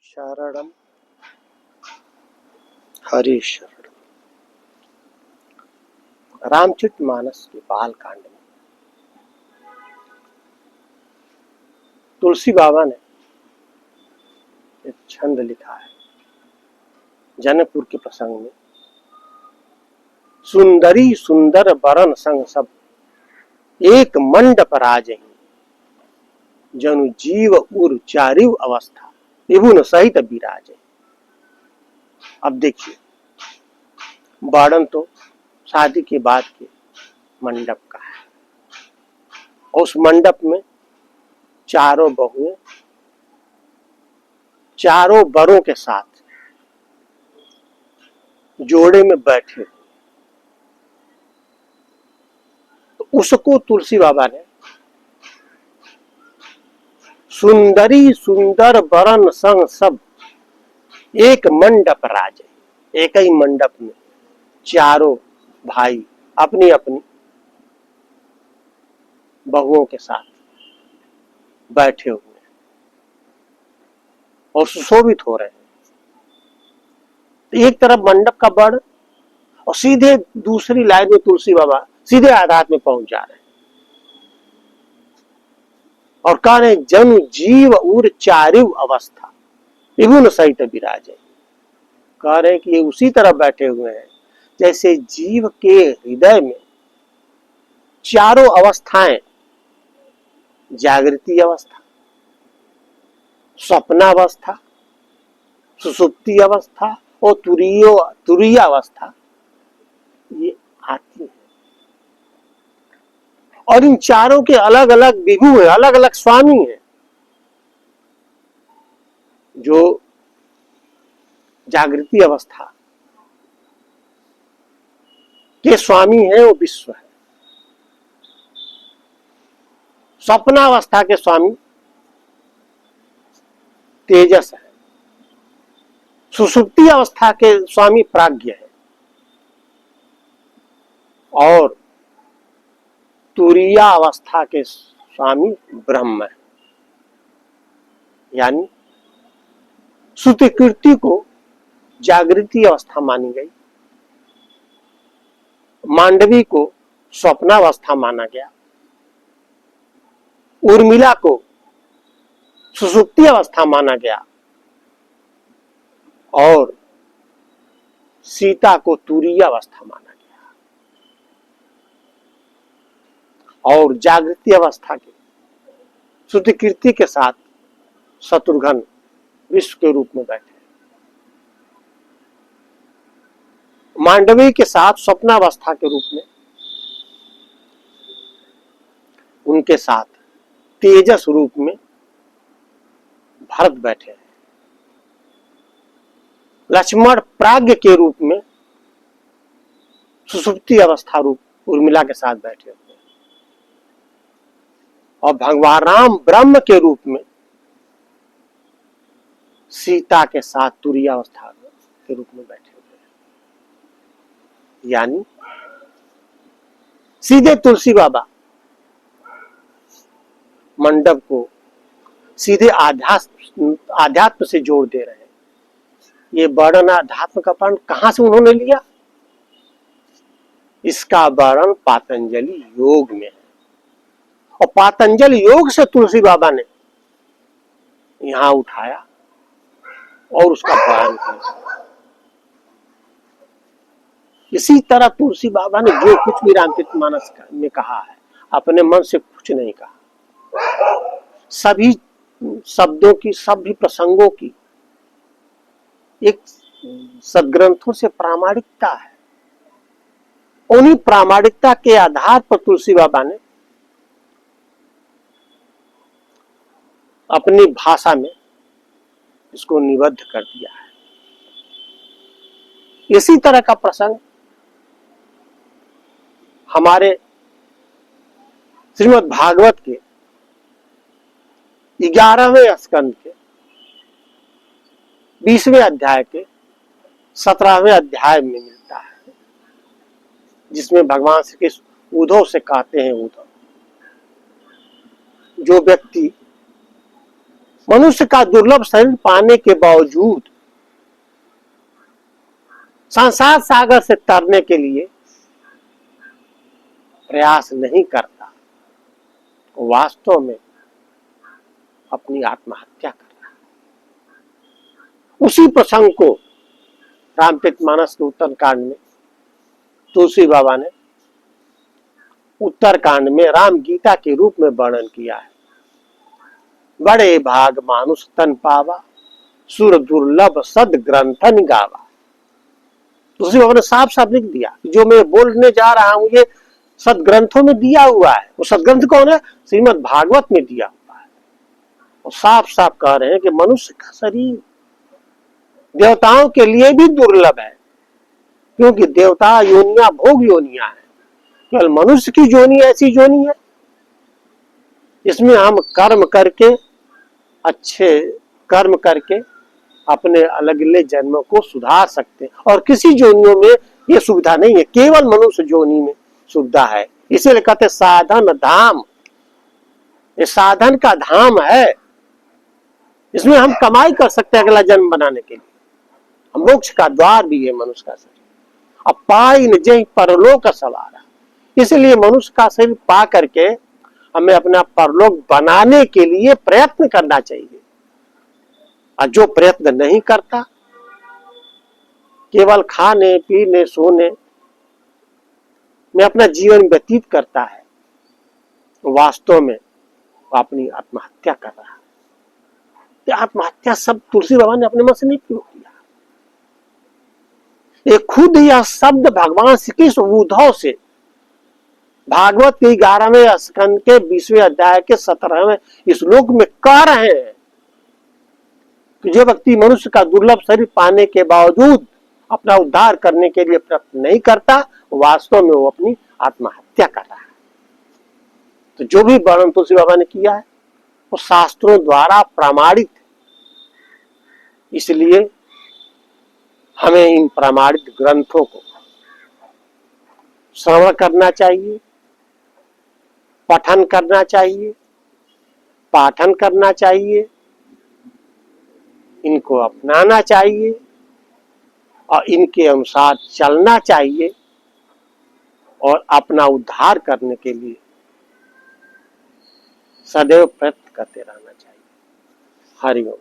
शरणम हरि शरण। रामचरितमानस के बाल कांड में तुलसी बाबा ने एक छंद लिखा है जनकपुर के प्रसंग में। सुंदरी सुंदर बरन संग सब एक मंडप राजहि, जनु जीव उर चारिव अवस्था विभुन सहित विराजे। अब देखिए, वर्णन तो शादी के बाद के मंडप का है और उस मंडप में चारों बहुएं चारों बरों के साथ जोड़े में बैठे, तो उसको तुलसी बाबा ने सुंदरी सुंदर बरन संग सब एक मंडप राजे, एक ही मंडप में चारों भाई अपनी अपनी बहुओं के साथ बैठे हुए और सुशोभित हो रहे हैं। एक तरफ मंडप का बड़ और सीधे दूसरी लाइन में तुलसी बाबा सीधे आधार में पहुंच जा रहे हैं और कह रहे जन जीव उर चारिव अवस्था विभुन सहित विराजे। कह रहे हैं कि ये उसी तरह बैठे हुए हैं जैसे जीव के हृदय में चारों अवस्थाएं, जागृति अवस्था, स्वप्नावस्था, सुसुप्ति अवस्था और तुरीय अवस्था, ये आती है और इन चारों के अलग अलग विभु हैं, अलग अलग स्वामी हैं। जो जागृति अवस्था के स्वामी है वो विश्व है, स्वप्नावस्था के स्वामी तेजस है, सुषुप्ति अवस्था के स्वामी प्राज्ञ है और तुरीया अवस्था के स्वामी ब्रह्म है। यानी श्रुतिकीर्ति को जागृति अवस्था मानी गई, मांडवी को स्वप्नावस्था माना गया, उर्मिला को सुषुप्ति अवस्था माना गया और सीता को तुरीय अवस्था माना गया और जागृति अवस्था के श्रुतिकीर्ति के साथ शत्रुघ्न विश्व के रूप में बैठे, मांडवी के साथ स्वप्नावस्था के रूप में उनके साथ तेजस रूप में भरत बैठे हैं, लक्ष्मण प्राज्ञ के रूप में सुषुप्ति अवस्था रूप उर्मिला के साथ बैठे हुए हैं और भगवान राम ब्रह्म के रूप में सीता के साथ तुरीय अवस्था के रूप में बैठे हुए हैं। यानी सीधे तुलसी बाबा मंडप को सीधे आध्यात्म से जोड़ दे रहे हैं। ये वर्णन अध्यात्म का वर्णन कहां से उन्होंने लिया? इसका वर्णन पातंजलि योग में है और पातंजलि योग से तुलसी बाबा ने यहां उठाया और उसका वर्णन किया। इसी तरह तुलसी बाबा ने जो कुछ भी रामचरितमानस में कहा है, अपने मन से कुछ नहीं कहा। सभी शब्दों की, सभी प्रसंगों की एक सदग्रंथों से प्रामाणिकता है। उन्हीं प्रामाणिकता के आधार पर तुलसी बाबा ने अपनी भाषा में इसको निबद्ध कर दिया है। इसी तरह का प्रसंग हमारे श्रीमद् भागवत के 11वें स्कंद के 20वें अध्याय के 17वें अध्याय में मिलता है, जिसमें भगवान श्री कृष्ण उद्धव से कहते हैं, उद्धव, जो व्यक्ति मनुष्य का दुर्लभ शरीर पाने के बावजूद संसार सागर से तरने के लिए प्रयास नहीं करता, वास्तव में अपनी आत्महत्या कर रहा है। उसी प्रसंग को रामचरितमानस के उत्तरकांड में तुलसी बाबा ने उत्तरकांड में राम गीता के रूप में वर्णन किया है। बड़े भाग मानुष तन पावा, सुर दुर्लभ सद ग्रंथन गावा। तुलसी बाबा ने साफ साफ लिख दिया जो मैं बोलने जा रहा हूं ये सदग्रंथों में दिया हुआ है। वो सदग्रंथ कौन है? श्रीमद् भागवत में दिया हुआ है। और साफ साफ कह रहे हैं कि मनुष्य का शरीर देवताओं के लिए भी दुर्लभ है, क्योंकि देवता योनियां भोग योनियां है। केवल मनुष्य की जोनी ऐसी जोनी है इसमें हम कर्म करके, अच्छे कर्म करके अपने अलगले जन्मों को सुधार सकते हैं। और किसी जोनियों में ये सुविधा नहीं है, केवल मनुष्य जोनी में सुविधा है। इसीलिए कहते साधन धाम, ये साधन का धाम है। इसमें हम कमाई कर सकते हैं अगला जन्म बनाने के लिए। मोक्ष का द्वार भी है मनुष्य का शरीर। अब पाई न जय परलोक सवारा, इसलिए मनुष्य का शरीर पा करके हमें अपना परलोक बनाने के लिए प्रयत्न करना चाहिए। और जो प्रयत्न नहीं करता, केवल खाने पीने सोने में अपना जीवन व्यतीत करता है, वास्तव में वो अपनी आत्महत्या कर रहा है। ये आत्महत्या सब तुलसी बाबा ने अपने मन से नहीं किया। ये खुद यह शब्द भगवान श्री कृष्ण उद्धव से भागवत के 11वें स्कंद के 20वें अध्याय के 17वें श्लोक में कह रहे हैं कि जो व्यक्ति मनुष्य का दुर्लभ शरीर पाने के बावजूद अपना उद्धार करने के लिए प्रयत्न नहीं करता, वास्तव में वो अपनी आत्महत्या कर रहा है। तो जो भी वर्णन तुलसी बाबा ने किया है वो शास्त्रों द्वारा प्रमाणित है। इसलिए हमें इन प्रमाणित ग्रंथों को श्रवण करना चाहिए, पठन करना चाहिए, पाठन करना चाहिए, इनको अपनाना चाहिए और इनके अनुसार चलना चाहिए और अपना उद्धार करने के लिए सदैव प्रयत्न करते रहना चाहिए। हरि ओम।